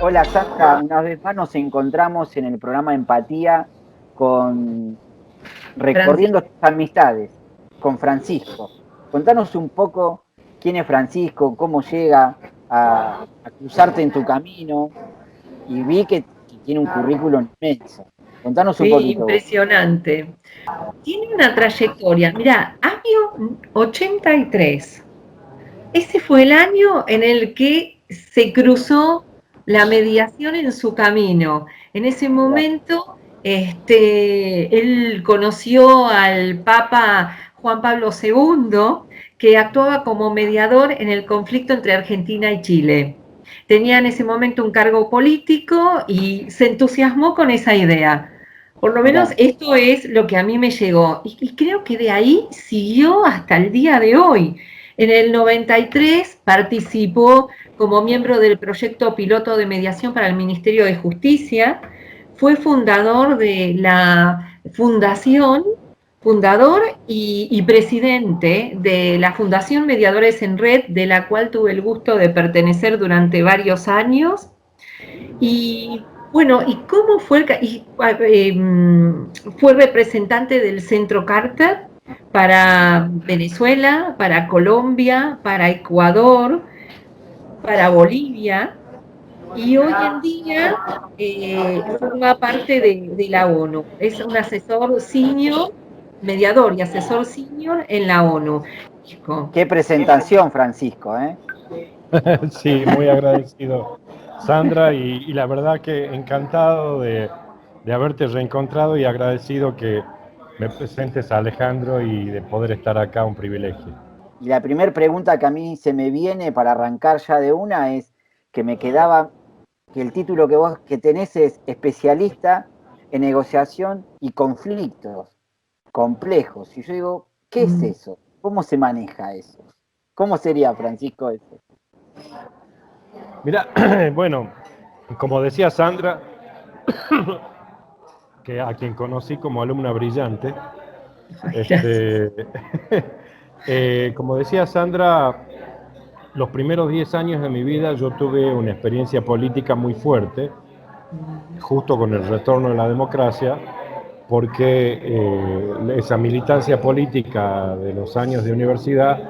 Hola Sandra, una vez más nos encontramos en el programa Empatía con recorriendo Francisco. tus amistades con Francisco. Contanos un poco quién es Francisco, cómo llega a cruzarte en tu camino y vi que tiene un currículum inmenso. Contanos un Sí, poquito vos. impresionante. Tiene una trayectoria. Mira, año 83. Ese fue el año en el que se cruzó la mediación en su camino. En ese Mirá, momento, él conoció al Papa Juan Pablo II, que actuaba como mediador en el conflicto entre Argentina y Chile. Tenía en ese momento un cargo político y se entusiasmó con esa idea. Por lo menos mirá, esto es lo que a mí me llegó. Y creo que de ahí siguió hasta el día de hoy. En el 93 participó como miembro del proyecto piloto de mediación para el Ministerio de Justicia. Fue fundador de la fundación, fundador y presidente de la Fundación Mediadores en Red, de la cual tuve el gusto de pertenecer durante varios años. Y bueno, ¿y cómo fue? Fue representante del Centro Carter para Venezuela, para Colombia, para Ecuador, para Bolivia, y hoy en día forma parte de la ONU. Es un asesor senior, mediador y asesor senior en la ONU. qué presentación, Francisco, ¿eh? Sí, muy agradecido, Sandra, y la verdad que encantado de haberte reencontrado y agradecido que me presentes a Alejandro y de poder estar acá, un privilegio. Y la primera pregunta que a mí se me viene para arrancar ya de una es que me quedaba que el título que vos que tenés es especialista en negociación y conflictos complejos. Y yo digo, ¿qué es eso? ¿Cómo se maneja eso? ¿Cómo sería, Francisco, eso? Mira, bueno, como decía Sandra, que a quien conocí como alumna brillante, Gracias. este, como decía Sandra, los primeros 10 años de mi vida yo tuve una experiencia política muy fuerte, justo con el retorno de la democracia, porque esa militancia política de los años de universidad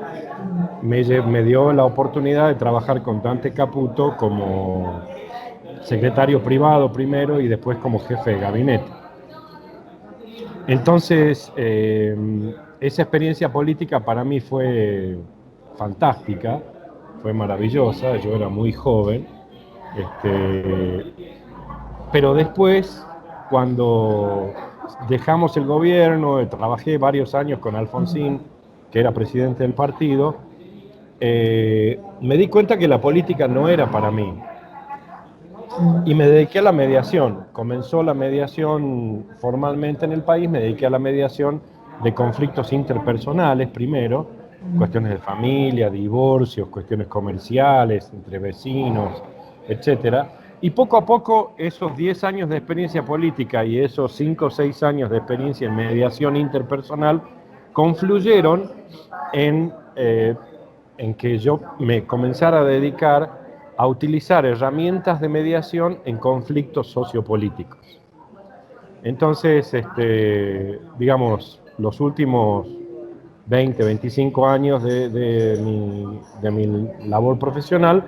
me dio la oportunidad de trabajar con Dante Caputo como secretario privado primero y después como jefe de gabinete. Entonces, esa experiencia política para mí fue fantástica, fue maravillosa, yo era muy joven, este, pero después, cuando dejamos el gobierno, trabajé varios años con Alfonsín, que era presidente del partido, me di cuenta que la política no era para mí. Y me dediqué a la mediación. Comenzó la mediación formalmente en el país, me dediqué a la mediación de conflictos interpersonales primero, cuestiones de familia, divorcios, cuestiones comerciales, entre vecinos, etcétera. Y poco a poco esos 10 años de experiencia política y esos 5 o 6 años de experiencia en mediación interpersonal confluyeron en, eh, en que yo me comenzara a dedicar a utilizar herramientas de mediación en conflictos sociopolíticos. Entonces, digamos, los últimos 20, 25 años de mi labor profesional,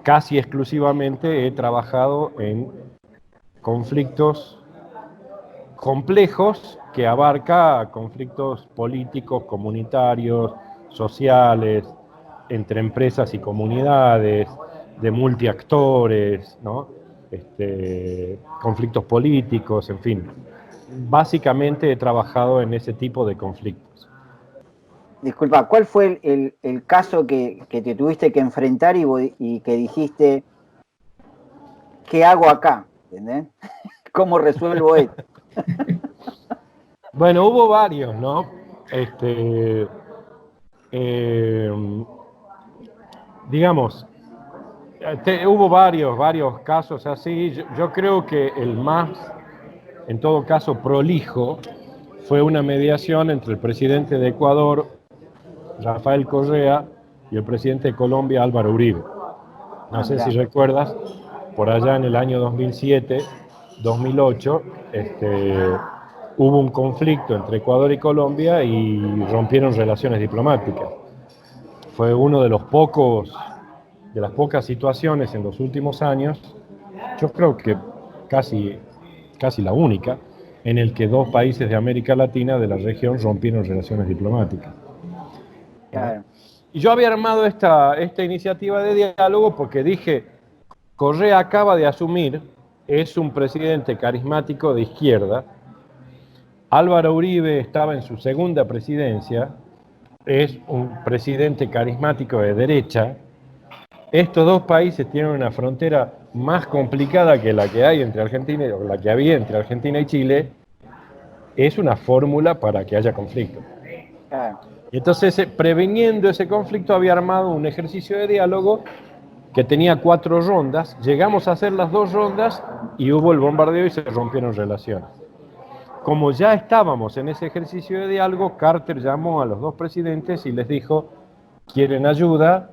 casi exclusivamente he trabajado en conflictos complejos que abarca conflictos políticos, comunitarios, sociales, entre empresas y comunidades, de multiactores, ¿no? Conflictos políticos, en fin. Básicamente he trabajado en ese tipo de conflictos. Disculpa, ¿cuál fue el caso que te tuviste que enfrentar y que dijiste, ¿qué hago acá? ¿Entendés? ¿Cómo resuelvo esto? Bueno, hubo varios, ¿no? Este, eh, digamos, hubo varios casos así. Yo creo que el más, en todo caso, prolijo fue una mediación entre el presidente de Ecuador, Rafael Correa, y el presidente de Colombia, Álvaro Uribe. No Ah, sé si mirá. recuerdas, por allá en el año 2007, 2008, hubo un conflicto entre Ecuador y Colombia y rompieron relaciones diplomáticas. Fue uno de las pocas situaciones en los últimos años, yo creo que casi la única, en el que dos países de América Latina de la región rompieron relaciones diplomáticas. Claro. Y yo había armado esta iniciativa de diálogo porque dije, Correa acaba de asumir, es un presidente carismático de izquierda, Álvaro Uribe estaba en su segunda presidencia, es un presidente carismático de derecha. Estos dos países tienen una frontera más complicada que la que hay entre Argentina o la que había entre Argentina y Chile. Es una fórmula para que haya conflicto. Claro. Y entonces, previniendo ese conflicto, había armado un ejercicio de diálogo que tenía 4 rondas. Llegamos a hacer las 2 rondas y hubo el bombardeo y se rompieron relaciones. Como ya estábamos en ese ejercicio de diálogo, Carter llamó a los dos presidentes y les dijo, ¿quieren ayuda?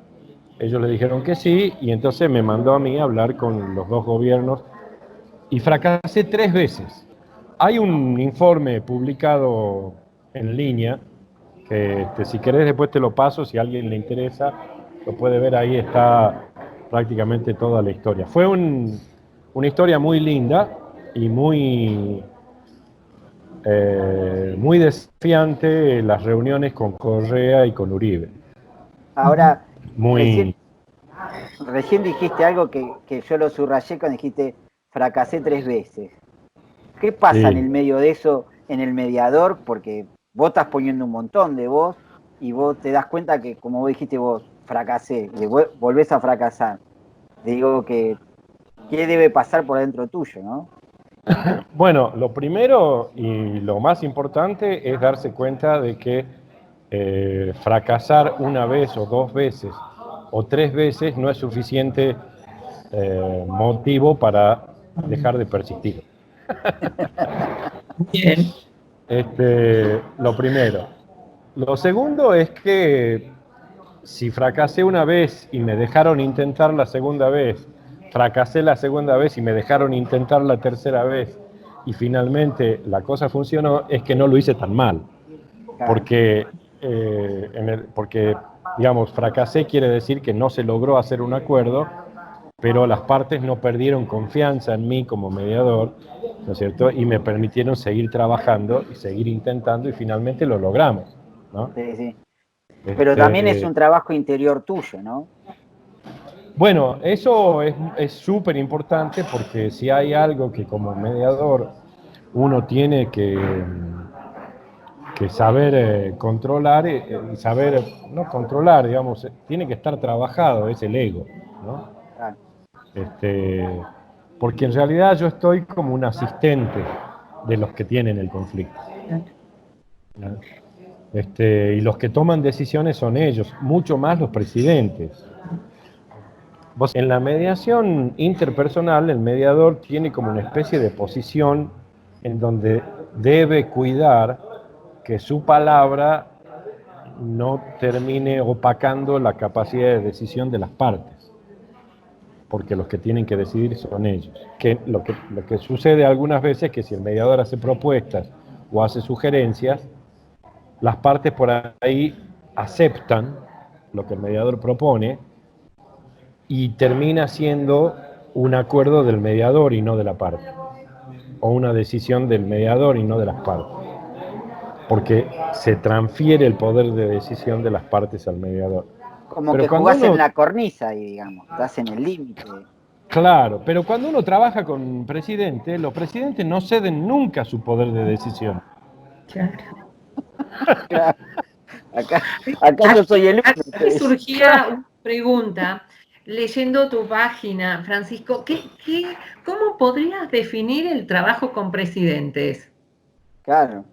Ellos le dijeron que sí, y entonces me mandó a mí a hablar con los dos gobiernos, y fracasé 3 veces. Hay un informe publicado en línea, que si querés después te lo paso, si a alguien le interesa, lo puede ver, ahí está prácticamente toda la historia. Fue una historia muy linda y muy desafiante las reuniones con Correa y con Uribe. Ahora, Muy... recién dijiste algo que yo lo subrayé cuando dijiste fracasé 3 veces. ¿Qué pasa en el medio de eso, en el mediador? Porque vos estás poniendo un montón de vos y vos te das cuenta que, como vos dijiste vos, fracasé, y volvés a fracasar. Digo que, ¿qué debe pasar por dentro tuyo, no? Bueno, lo primero y lo más importante es darse cuenta de que fracasar una vez o 2 veces o 3 veces no es suficiente motivo para dejar de persistir. Bien. Lo primero. Lo segundo es que si fracasé una vez y me dejaron intentar la segunda vez, fracasé la segunda vez y me dejaron intentar la tercera vez, y finalmente la cosa funcionó, es que no lo hice tan mal. Claro. Porque, digamos, fracasé quiere decir que no se logró hacer un acuerdo, pero las partes no perdieron confianza en mí como mediador, ¿no es cierto? Y me permitieron seguir trabajando y seguir intentando, y finalmente lo logramos, ¿no? Sí, sí. Pero también es un trabajo interior tuyo, ¿no? Bueno, eso es súper importante, porque si hay algo que como mediador uno tiene que saber controlar, y saber, no controlar, digamos, tiene que estar trabajado, es el ego, ¿no? Claro. Porque en realidad yo estoy como un asistente de los que tienen el conflicto. ¿No? Y los que toman decisiones son ellos, mucho más los presidentes. En la mediación interpersonal, el mediador tiene como una especie de posición en donde debe cuidar que su palabra no termine opacando la capacidad de decisión de las partes, porque los que tienen que decidir son ellos. Lo que sucede algunas veces es que si el mediador hace propuestas o hace sugerencias, las partes por ahí aceptan lo que el mediador propone, y termina siendo un acuerdo del mediador y no de la parte, o una decisión del mediador y no de las partes, porque se transfiere el poder de decisión de las partes al mediador. Como pero que jugás en la cornisa ahí, digamos, estás en el límite. Claro, pero cuando uno trabaja con presidentes, los presidentes no ceden nunca su poder de decisión. Claro. Acá yo soy el único. Aquí surgía una pregunta, leyendo tu página, Francisco, ¿cómo podrías definir el trabajo con presidentes? Claro.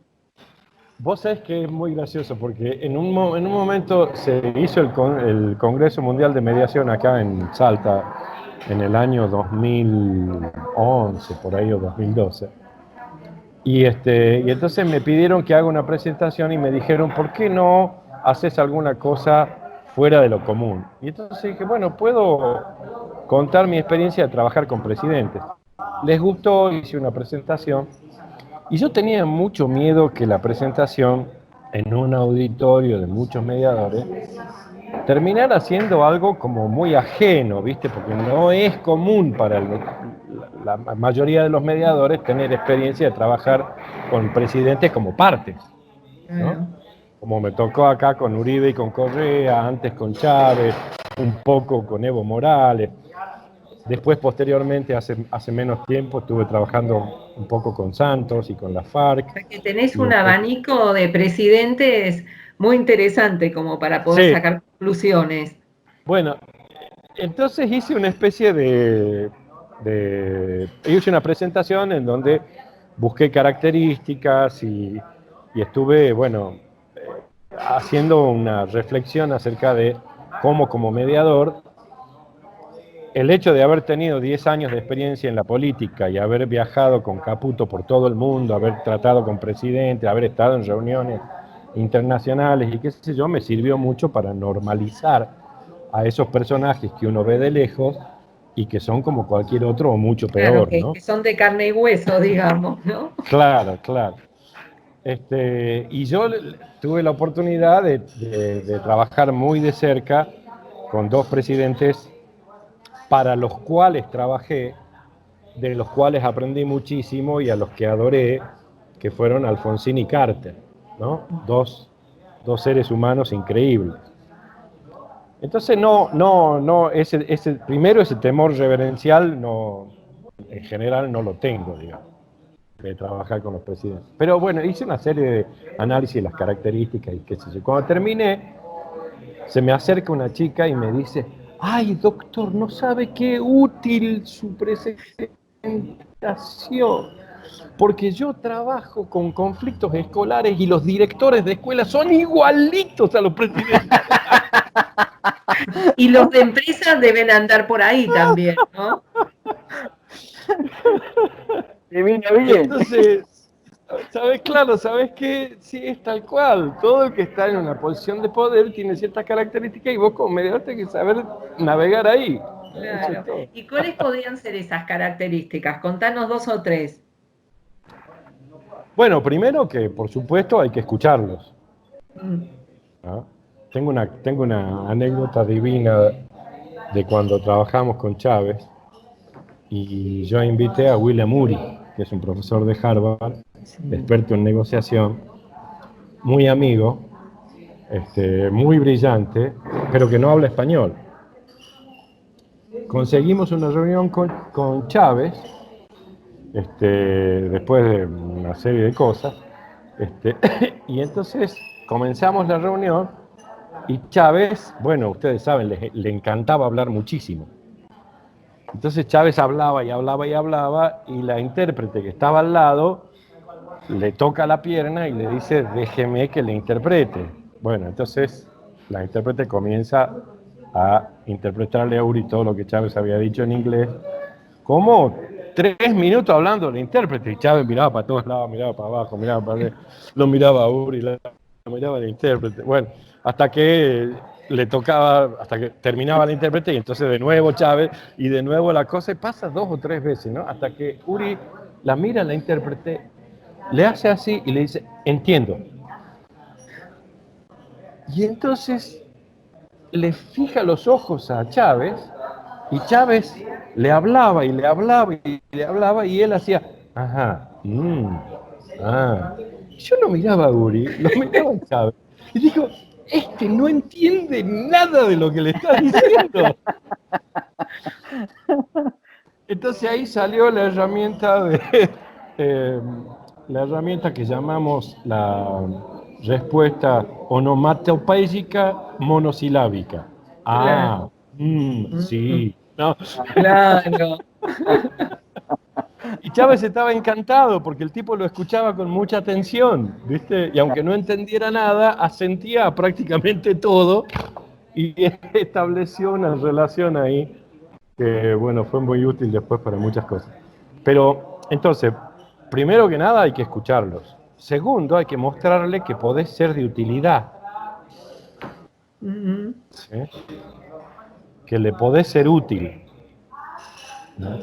Vos sabés que es muy gracioso, porque en un momento se hizo el Congreso Mundial de Mediación acá en Salta, en el año 2011, por ahí, o 2012. Y entonces me pidieron que haga una presentación y me dijeron, ¿por qué no haces alguna cosa fuera de lo común? Y entonces dije, bueno, puedo contar mi experiencia de trabajar con presidentes. Les gustó, hice una presentación, y yo tenía mucho miedo que la presentación, en un auditorio de muchos mediadores, terminara siendo algo como muy ajeno, ¿viste? Porque no es común para la mayoría de los mediadores tener experiencia de trabajar con presidentes como partes, ¿no? Como me tocó acá con Uribe y con Correa, antes con Chávez, un poco con Evo Morales. Después, posteriormente, hace menos tiempo, estuve trabajando un poco con Santos y con la FARC. O sea que tenés un abanico de presidentes muy interesante como para poder sacar conclusiones. Bueno, entonces hice una especie hice una presentación en donde busqué características y estuve, bueno, haciendo una reflexión acerca de cómo como mediador el hecho de haber tenido 10 años de experiencia en la política y haber viajado con Caputo por todo el mundo, haber tratado con presidentes, haber estado en reuniones internacionales y qué sé yo, me sirvió mucho para normalizar a esos personajes que uno ve de lejos y que son como cualquier otro o mucho peor, claro, ¿no? Que son de carne y hueso, digamos, ¿no? Claro, claro. Y yo tuve la oportunidad de trabajar muy de cerca con dos presidentes para los cuales trabajé, de los cuales aprendí muchísimo y a los que adoré, que fueron Alfonsín y Carter, ¿no? Dos seres humanos increíbles. Entonces primero ese temor reverencial en general no lo tengo, digamos, de trabajar con los presidentes. Pero bueno, hice una serie de análisis de las características y qué sé yo. Cuando terminé, se me acerca una chica y me dice: ay, doctor, no sabe qué útil su presentación, porque yo trabajo con conflictos escolares y los directores de escuelas son igualitos a los presidentes. Y los de empresas deben andar por ahí también, ¿no? Divino bien. Entonces, ¿sabes qué? Sí, es tal cual. Todo el que está en una posición de poder tiene ciertas características y vos como mediador tenés que saber navegar ahí. Claro. ¿Y cuáles podrían ser esas características? Contanos 2 o 3. Bueno, primero que por supuesto hay que escucharlos. ¿No? Tengo una anécdota divina de cuando trabajamos con Chávez y yo invité a William Ury, que es un profesor de Harvard, experto en negociación, muy amigo, muy brillante, pero que no habla español. Conseguimos una reunión con Chávez, después de una serie de cosas, y entonces comenzamos la reunión y Chávez, bueno, ustedes saben, le encantaba hablar muchísimo. Entonces Chávez hablaba y hablaba y hablaba y la intérprete que estaba al lado le toca la pierna y le dice: déjeme que le interprete. Bueno, entonces la intérprete comienza a interpretarle a Uri todo lo que Chávez había dicho en inglés. Como 3 minutos hablando el intérprete y Chávez miraba para todos lados, miraba para abajo, miraba para arriba, lo miraba a Uri, lo miraba al intérprete. Bueno, hasta que le tocaba, hasta que terminaba el intérprete y entonces de nuevo Chávez y de nuevo la cosa, y pasa 2 o 3 veces, ¿no? Hasta que Uri la mira a la intérprete, le hace así y le dice: entiendo. Y entonces le fija los ojos a Chávez y Chávez le hablaba y le hablaba y le hablaba y él hacía: ajá, Yo lo miraba a Uri, lo miraba a Chávez y digo: no entiende nada de lo que le está diciendo. Entonces ahí salió la herramienta la herramienta que llamamos la respuesta onomatopéyica monosilábica. Claro. Sí. No. Claro. Y Chávez estaba encantado porque el tipo lo escuchaba con mucha atención, ¿viste? Y aunque no entendiera nada, asentía a prácticamente todo y estableció una relación ahí que, bueno, fue muy útil después para muchas cosas. Pero, entonces, primero que nada hay que escucharlos. Segundo, hay que mostrarle que podés ser de utilidad. ¿Sí? Que le podés ser útil. ¿no?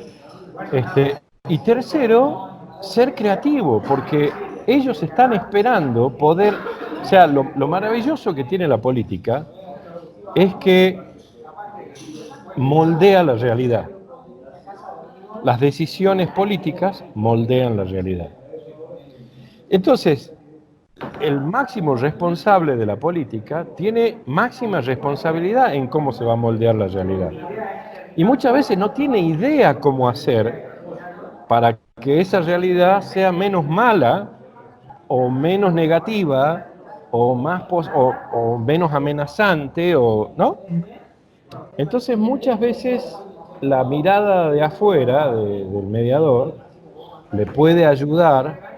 Y tercero, ser creativo, porque ellos están esperando poder, o sea, lo maravilloso que tiene la política es que moldea la realidad. Las decisiones políticas moldean la realidad. Entonces, el máximo responsable de la política tiene máxima responsabilidad en cómo se va a moldear la realidad. Y muchas veces no tiene idea cómo hacer para que esa realidad sea menos mala o menos negativa o, o menos amenazante, o, ¿no? Entonces muchas veces la mirada de afuera del mediador le puede ayudar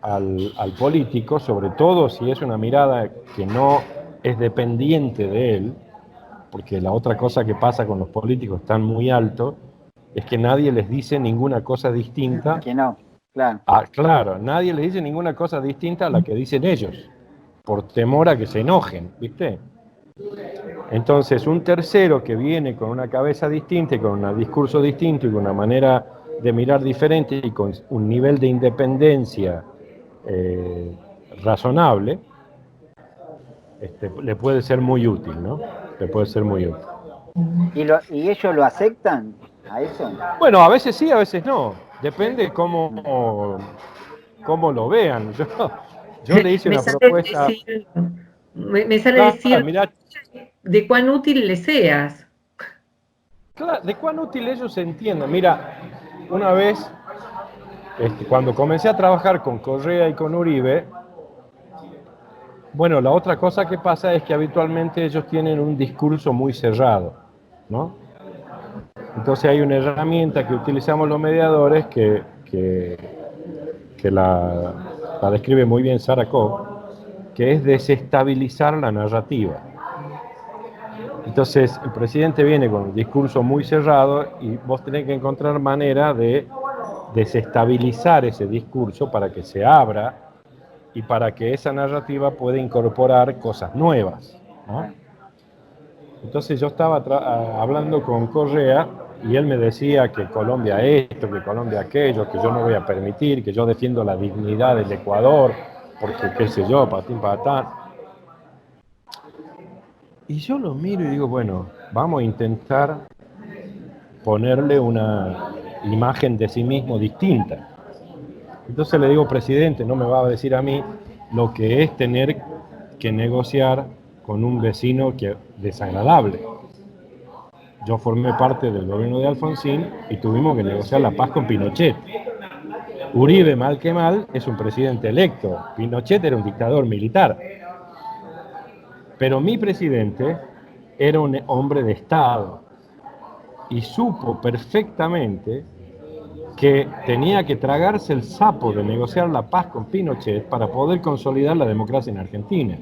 al político, sobre todo si es una mirada que no es dependiente de él, porque la otra cosa que pasa con los políticos tan muy alto es que nadie les dice ninguna cosa distinta. Que no, claro. Claro, nadie les dice ninguna cosa distinta a la que dicen ellos, por temor a que se enojen, ¿viste? Entonces, un tercero que viene con una cabeza distinta, y con un discurso distinto y con una manera de mirar diferente y con un nivel de independencia razonable, le puede ser muy útil, ¿no? Le puede ser muy útil. ¿Y ellos lo aceptan a eso? Bueno, a veces sí, a veces no. Depende cómo lo vean. Yo le hice Me una sale propuesta. decir, me sale Claro, decir mirá, de cuán útil le seas. claro, de cuán útil ellos se entiendan. Mira, una vez, cuando comencé a trabajar con Correa y con Uribe, bueno, la otra cosa que pasa es que habitualmente ellos tienen un discurso muy cerrado, ¿no? Entonces hay una herramienta que utilizamos los mediadores que la describe muy bien Sarah Koch, que es desestabilizar la narrativa. Entonces el presidente viene con un discurso muy cerrado y vos tenés que encontrar manera de desestabilizar ese discurso para que se abra y para que esa narrativa pueda incorporar cosas nuevas, ¿no? Entonces yo estaba hablando con Correa y él me decía que Colombia esto, que Colombia aquello, que yo no voy a permitir, que yo defiendo la dignidad del Ecuador, porque qué sé yo, patín patán. Y yo lo miro y digo, bueno, vamos a intentar ponerle una imagen de sí mismo distinta. Entonces le digo, presidente, no me va a decir a mí lo que es tener que negociar con un vecino desagradable. Yo formé parte del gobierno de Alfonsín y tuvimos que negociar la paz con Pinochet. Uribe, mal que mal, es un presidente electo. Pinochet era un dictador militar. Pero mi presidente era un hombre de Estado y supo perfectamente que tenía que tragarse el sapo de negociar la paz con Pinochet para poder consolidar la democracia en Argentina.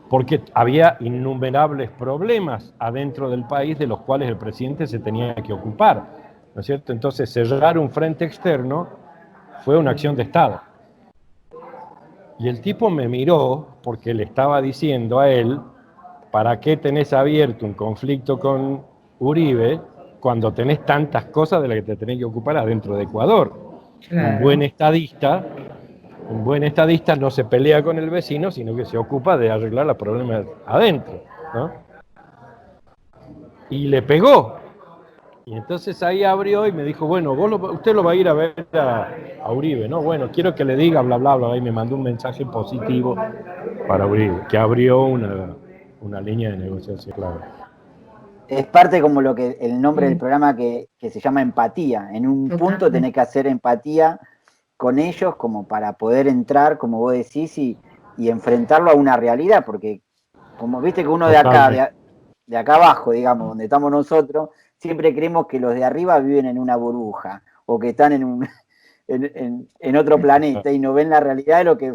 Porque había innumerables problemas adentro del país de los cuales el presidente se tenía que ocupar, ¿no es cierto? Entonces, cerrar un frente externo fue una acción de Estado. Y el tipo me miró porque le estaba diciendo a él, ¿para qué tenés abierto un conflicto con Uribe cuando tenés tantas cosas de las que te tenés que ocupar adentro de Ecuador? Claro. Un buen estadista no se pelea con el vecino, sino que se ocupa de arreglar los problemas adentro, ¿no? Y le pegó. Y entonces ahí abrió y me dijo, bueno, usted lo va a ir a ver a Uribe, ¿no? Bueno, quiero que le diga, bla, bla, bla, y me mandó un mensaje positivo para Uribe, que abrió una línea de negociación, claro. Es parte como lo que el nombre del programa que se llama empatía. En un punto tenés que hacer empatía con ellos como para poder entrar, como vos decís, y enfrentarlo a una realidad, porque como viste que uno de acá, de acá abajo, digamos, donde estamos nosotros, siempre creemos que los de arriba viven en una burbuja o que están en otro planeta y no ven la realidad de lo que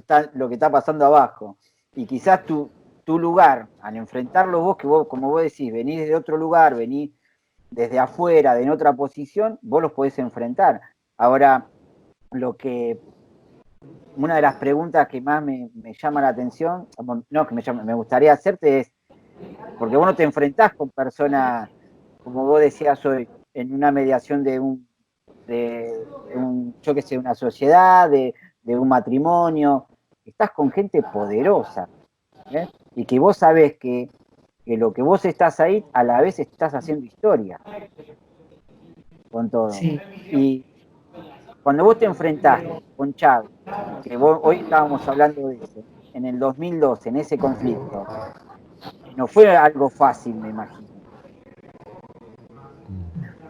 está pasando abajo. Y quizás tu lugar, al enfrentarlo vos, que vos, como vos decís, venís desde otro lugar, venís desde afuera, de en otra posición, vos los podés enfrentar. Ahora, una de las preguntas que más me llama la atención, no, que me gustaría hacerte es, porque vos no te enfrentás con personas, como vos decías hoy, en una mediación yo qué sé, una sociedad, de un matrimonio. Estás con gente poderosa, ¿eh? Y que vos sabés que lo que vos estás ahí, a la vez estás haciendo historia con todo. Sí. Y cuando vos te enfrentaste con Chávez, que hoy estábamos hablando de eso, en el 2012, en ese conflicto, no fue algo fácil, me imagino.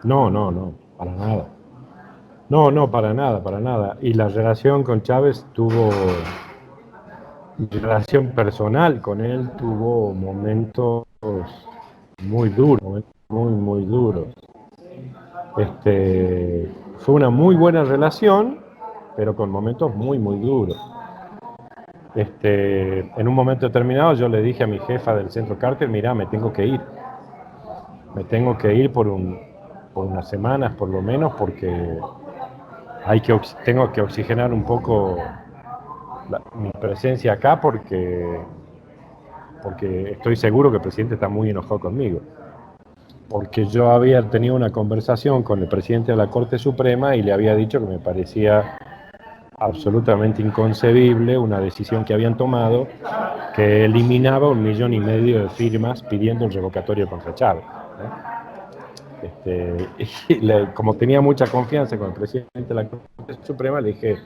No, no, no, para nada. No, no, para nada, para nada. Y la relación con Chávez mi relación personal con él tuvo momentos muy duros, muy, muy duros. Fue una muy buena relación, pero con momentos muy, muy duros. En un momento determinado yo le dije a mi jefa del centro Carter, mirá, me tengo que ir. Me tengo que ir por unas semanas por lo menos, porque tengo que oxigenar un poco mi presencia acá, porque estoy seguro que el presidente está muy enojado conmigo. Porque yo había tenido una conversación con el presidente de la Corte Suprema y le había dicho que me parecía absolutamente inconcebible una decisión que habían tomado que eliminaba 1,5 millones de firmas pidiendo el revocatorio contra Chávez, ¿no? Como tenía mucha confianza con el presidente de la Corte Suprema, le dije,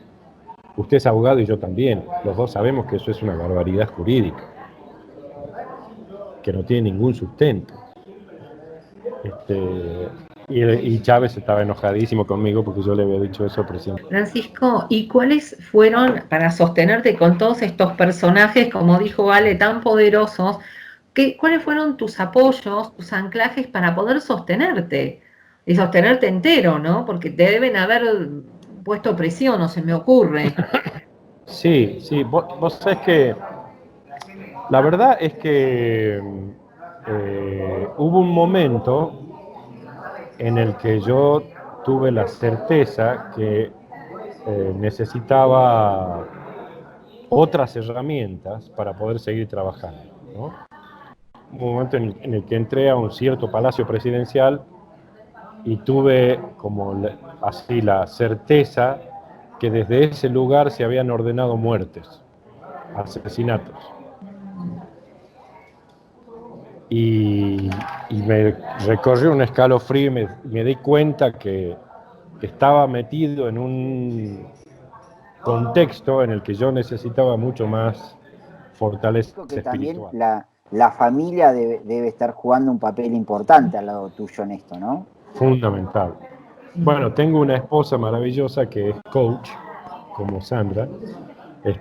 usted es abogado y yo también, los dos sabemos que eso es una barbaridad jurídica, que no tiene ningún sustento. Y Chávez estaba enojadísimo conmigo porque yo le había dicho eso al presidente. Francisco, ¿y cuáles fueron, para sostenerte con todos estos personajes, como dijo Ale, tan poderosos, cuáles fueron tus apoyos, tus anclajes para poder sostenerte? Y sostenerte entero, ¿no? Porque te deben haber puesto presión, no se me ocurre. Sí, sí, vos sabés que la verdad es que hubo un momento en el que yo tuve la certeza que necesitaba otras herramientas para poder seguir trabajando, ¿no? Un momento en el que entré a un cierto palacio presidencial y tuve como así la certeza que desde ese lugar se habían ordenado muertes, asesinatos. Y me recorrió un escalofrío y me di cuenta que estaba metido en un contexto en el que yo necesitaba mucho más fortaleza Creo que también espiritual. la familia debe estar jugando un papel importante al lado tuyo en esto, ¿no? Fundamental. Bueno, tengo una esposa maravillosa que es coach, como Sandra,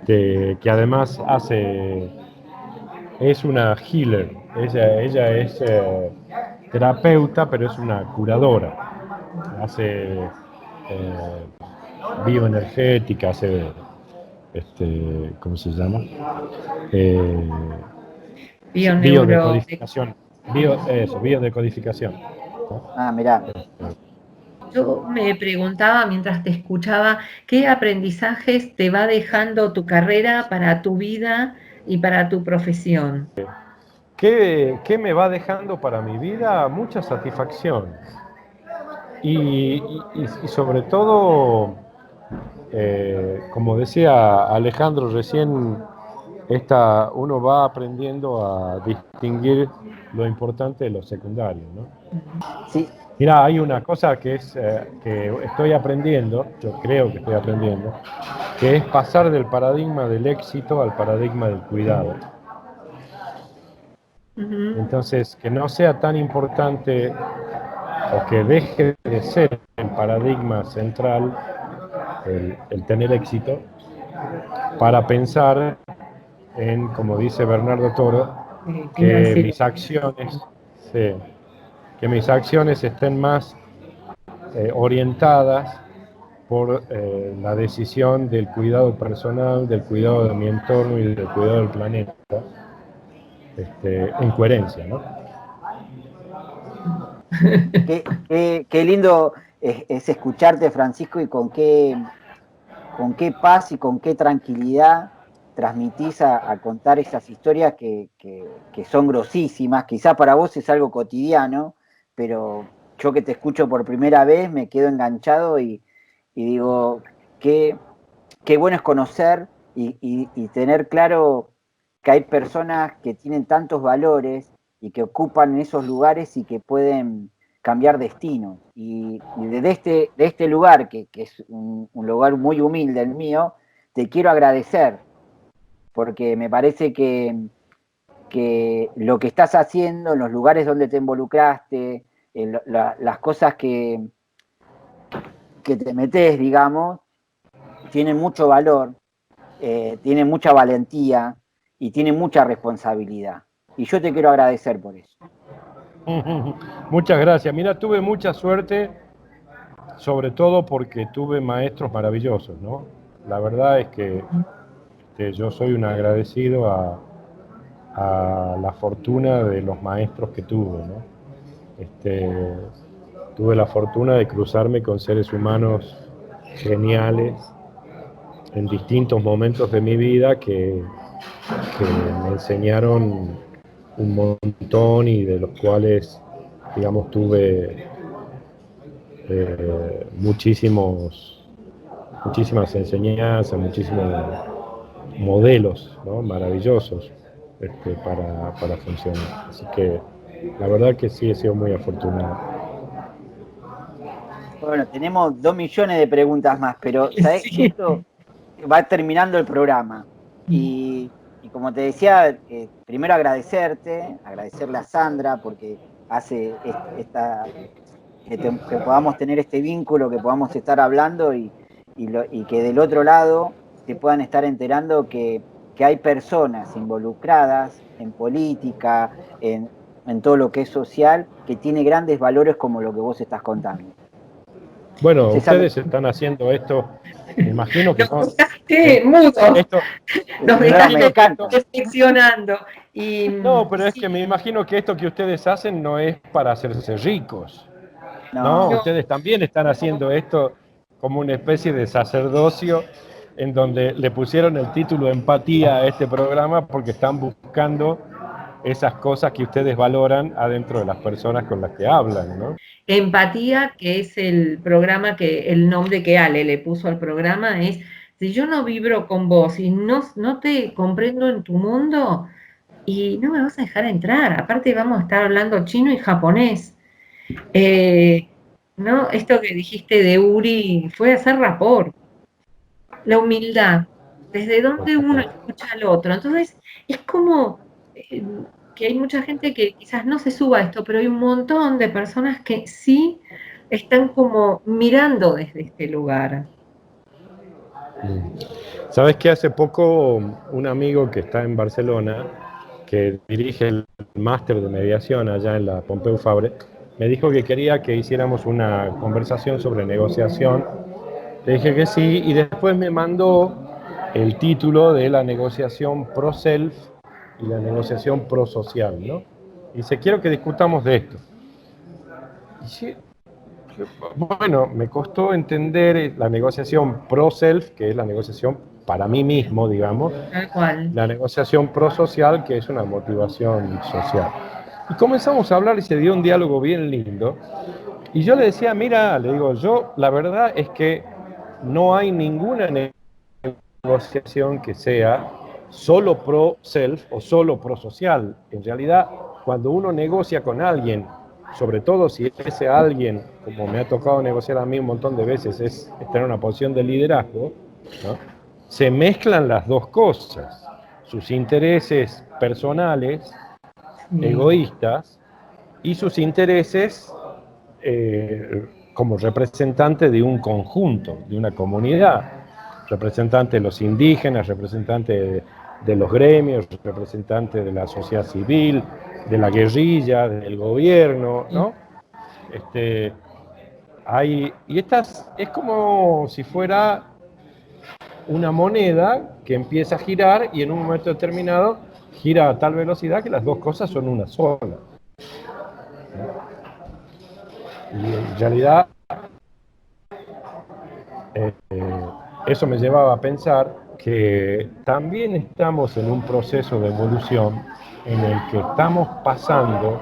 que además es una healer. Ella es terapeuta, pero es una curadora. Hace bioenergética, hace, ¿cómo se llama? Eh, Bioneuro. biodecodificación. Biodecodificación. ¿No? Ah, mirá. Yo me preguntaba mientras te escuchaba, ¿qué aprendizajes te va dejando tu carrera para tu vida y para tu profesión? ¿Qué me va dejando para mi vida? Mucha satisfacción. Y sobre todo, como decía Alejandro recién, uno va aprendiendo a distinguir lo importante de lo secundario, ¿no? Sí, Mira, hay una cosa que estoy aprendiendo, yo creo que estoy aprendiendo, que es pasar del paradigma del éxito al paradigma del cuidado. Entonces, que no sea tan importante o que deje de ser el paradigma central el tener éxito, para pensar en, como dice Bernardo Toro, que mis acciones, sí, que mis acciones estén más orientadas por la decisión del cuidado personal, del cuidado de mi entorno y del cuidado del planeta, en coherencia, ¿no? qué lindo es escucharte, Francisco, y con qué paz y con qué tranquilidad transmitís a contar esas historias que son grosísimas. Quizá para vos es algo cotidiano, pero yo que te escucho por primera vez me quedo enganchado y digo, qué bueno es conocer y tener claro que hay personas que tienen tantos valores y que ocupan esos lugares y que pueden cambiar destino. Y de este lugar, que es un lugar muy humilde el mío, te quiero agradecer, porque me parece que lo que estás haciendo, en los lugares donde te involucraste, las cosas que te metes, digamos, tienen mucho valor, tienen mucha valentía y tienen mucha responsabilidad. Y yo te quiero agradecer por eso. Muchas gracias. Mira, tuve mucha suerte, sobre todo porque tuve maestros maravillosos, ¿no? La verdad es que yo soy un agradecido a la fortuna de los maestros que tuve, ¿no? Tuve la fortuna de cruzarme con seres humanos geniales en distintos momentos de mi vida que me enseñaron un montón y de los cuales, digamos, tuve muchísimas enseñanzas, muchísimos modelos, ¿no? Maravillosos para funcionar. Así que la verdad que sí he sido muy afortunado. Bueno, tenemos 2 millones de preguntas más, pero ¿sabés? Sí. Esto va terminando el programa. Y como te decía, primero agradecerle a Sandra porque hace que podamos tener este vínculo, que podamos estar hablando y que del otro lado se puedan estar enterando que hay personas involucradas en política, en todo lo que es social, que tiene grandes valores como lo que vos estás contando. Bueno, César, ustedes están haciendo esto, me imagino que Nos dejaste mudos, nos me dejaste encanta. reflexionando. Y, No, pero es sí, que me imagino que esto que ustedes hacen no es para hacerse ricos. No, No, ustedes también están haciendo esto como una especie de sacerdocio en donde le pusieron el título Empatía a este programa porque están buscando esas cosas que ustedes valoran adentro de las personas con las que hablan, ¿no? Empatía, que es el programa el nombre que Ale le puso al programa es, si yo no vibro con vos y no te comprendo en tu mundo, y no me vas a dejar entrar. Aparte vamos a estar hablando chino y japonés. ¿No? Esto que dijiste de Uri fue hacer rapport. La humildad, desde donde uno escucha al otro. Entonces, es como que hay mucha gente que quizás no se suba a esto, pero hay un montón de personas que sí están como mirando desde este lugar. ¿Sabes que hace poco un amigo que está en Barcelona, que dirige el máster de mediación allá en la Pompeu Fabra, me dijo que quería que hiciéramos una conversación sobre negociación? Le dije que sí y después me mandó el título de la negociación pro-self y la negociación pro-social, ¿no? Y dice, quiero que discutamos de esto. Y sí, bueno, me costó entender la negociación pro-self, que es la negociación para mí mismo, digamos, Tal cual. la negociación pro-social, que es una motivación social. Y comenzamos a hablar y se dio un diálogo bien lindo. Y yo le decía, mira, le digo, yo la verdad es que no hay ninguna negociación que sea solo pro-self o solo pro-social. En realidad, cuando uno negocia con alguien, sobre todo si ese alguien, como me ha tocado negociar a mí un montón de veces, es estar en una posición de liderazgo, ¿no? Se mezclan las dos cosas, sus intereses personales, egoístas, y sus intereses como representante de un conjunto, de una comunidad, representante de los indígenas, representante de los gremios, representante de la sociedad civil, de la guerrilla, del gobierno, ¿no? Y estas es como si fuera una moneda que empieza a girar y en un momento determinado gira a tal velocidad que las dos cosas son una sola. Y en realidad eso me llevaba a pensar que también estamos en un proceso de evolución en el que estamos pasando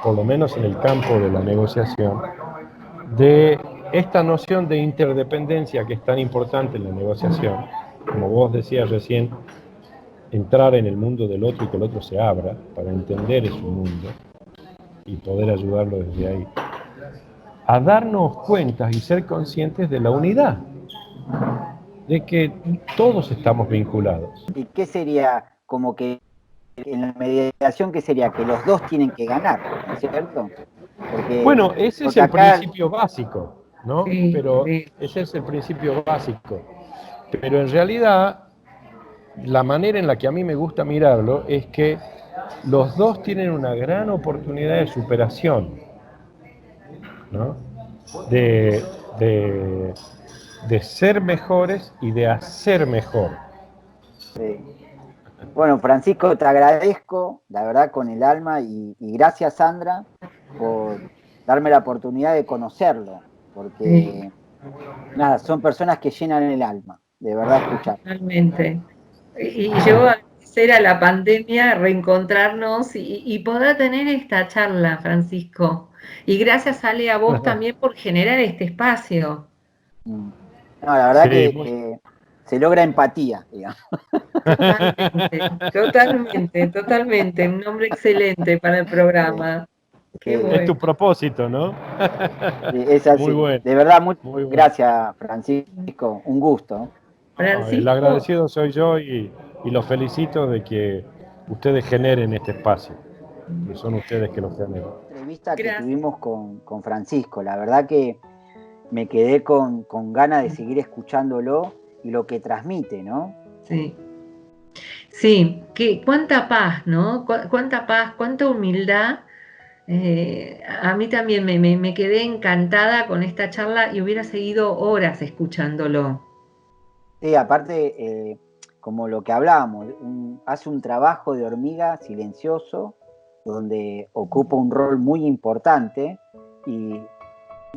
por lo menos en el campo de la negociación, de esta noción de interdependencia que es tan importante en la negociación, como vos decías recién, entrar en el mundo del otro y que el otro se abra para entender su mundo y poder ayudarlo desde ahí, a darnos cuenta y ser conscientes de la unidad, de que todos estamos vinculados. ¿Y qué sería como que en la mediación, qué sería? Que los dos tienen que ganar, ¿no es cierto? Bueno, ese es porque el acá, principio básico, ¿no? Sí, Pero sí. ese es el principio básico. Pero en realidad, la manera en la que a mí me gusta mirarlo es que los dos tienen una gran oportunidad de superación, ¿no? De, de, de ser mejores y de hacer mejor. bueno, Francisco, te agradezco, la verdad, con el alma y gracias, Sandra, por darme la oportunidad de conocerlo, Sí, porque, nada, son personas que llenan el alma, de verdad, escuchar. totalmente. Y yo agradecer a la pandemia, reencontrarnos y poder tener esta charla, Francisco. Y gracias, Ale, a vos también por generar este espacio. No, la verdad Sí, que se logra empatía, digamos. Totalmente. Un nombre excelente para el programa. Qué Sí, es bueno. tu propósito, ¿no? es Muy así. bueno, De verdad, muchas muy bueno. gracias, Francisco. Un gusto. No, el Francisco, agradecido soy yo y los felicito de que ustedes generen este espacio, que son ustedes que lo generan. Entrevista que gracias. tuvimos con Francisco, la verdad que me quedé con ganas de seguir escuchándolo y lo que transmite, ¿no? Sí. Sí, cuánta paz, ¿no? Cuánta paz, cuánta humildad. A mí también me quedé encantada con esta charla y hubiera seguido horas escuchándolo. Sí, aparte, como lo que hablábamos, hace un trabajo de hormiga silencioso, donde ocupa un rol muy importante y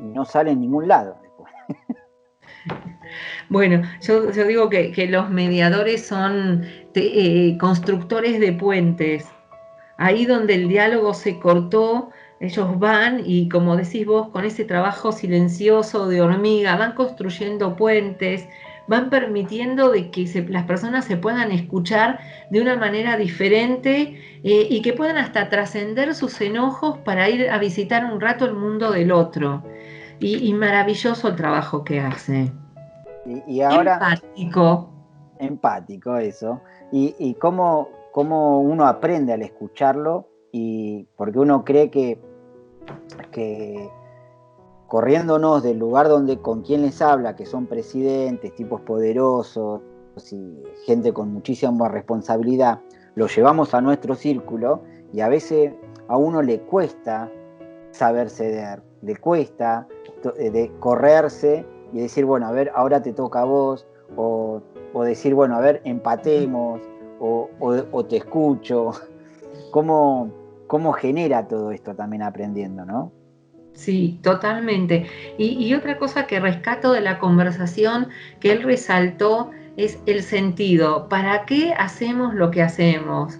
no sale en ningún lado después. Bueno, yo digo que los mediadores son constructores de puentes. Ahí donde el diálogo se cortó, ellos van y, como decís vos, con ese trabajo silencioso de hormiga, van construyendo puentes, van permitiendo de que las personas se puedan escuchar de una manera diferente y que puedan hasta trascender sus enojos para ir a visitar un rato el mundo del otro. Y maravilloso el trabajo que hace. Y ahora, Empático. empático eso, y cómo uno aprende al escucharlo, y porque uno cree que corriéndonos del lugar donde con quien les habla, que son presidentes, tipos poderosos y gente con muchísima responsabilidad, lo llevamos a nuestro círculo y a veces a uno le cuesta saber ceder, le cuesta de correrse y decir, bueno, a ver, ahora te toca a vos, o decir, bueno, a ver, empatemos, o te escucho. ¿Cómo genera todo esto también aprendiendo, no? Sí, totalmente. Y otra cosa que rescato de la conversación que él resaltó es el sentido. ¿Para qué hacemos lo que hacemos?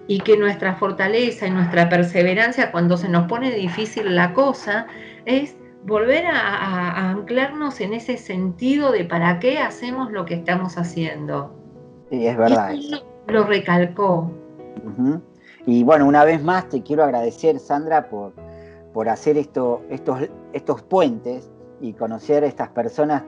Y que nuestra fortaleza y nuestra perseverancia cuando se nos pone difícil la cosa es volver a anclarnos en ese sentido de para qué hacemos lo que estamos haciendo. Sí, es Y verdad eso. eso lo recalcó. Uh-huh. Y bueno, una vez más te quiero agradecer, Sandra, por hacer estos puentes y conocer a estas personas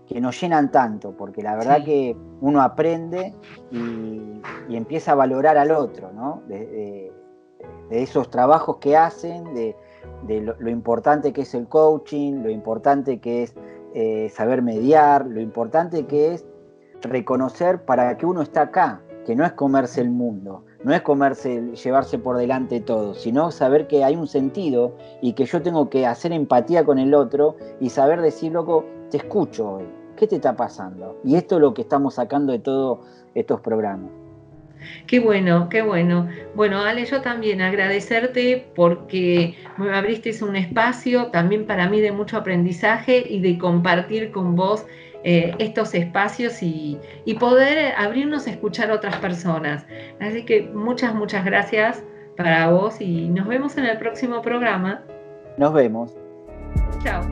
que nos llenan tanto, porque la verdad Sí. que uno aprende y empieza a valorar al otro, ¿no? De esos trabajos que hacen, de lo importante que es el coaching, lo importante que es saber mediar, lo importante que es reconocer para qué uno está acá, que no es comerse el mundo, no es llevarse por delante todo, sino saber que hay un sentido y que yo tengo que hacer empatía con el otro y saber decir, loco, te escucho hoy, ¿qué te está pasando? Y esto es lo que estamos sacando de todos estos programas. Qué bueno, qué bueno. Bueno, Ale, yo también agradecerte porque me abriste un espacio también para mí de mucho aprendizaje y de compartir con vos estos espacios y poder abrirnos a escuchar a otras personas. Así que muchas gracias para vos y nos vemos en el próximo programa. Nos vemos. Chao.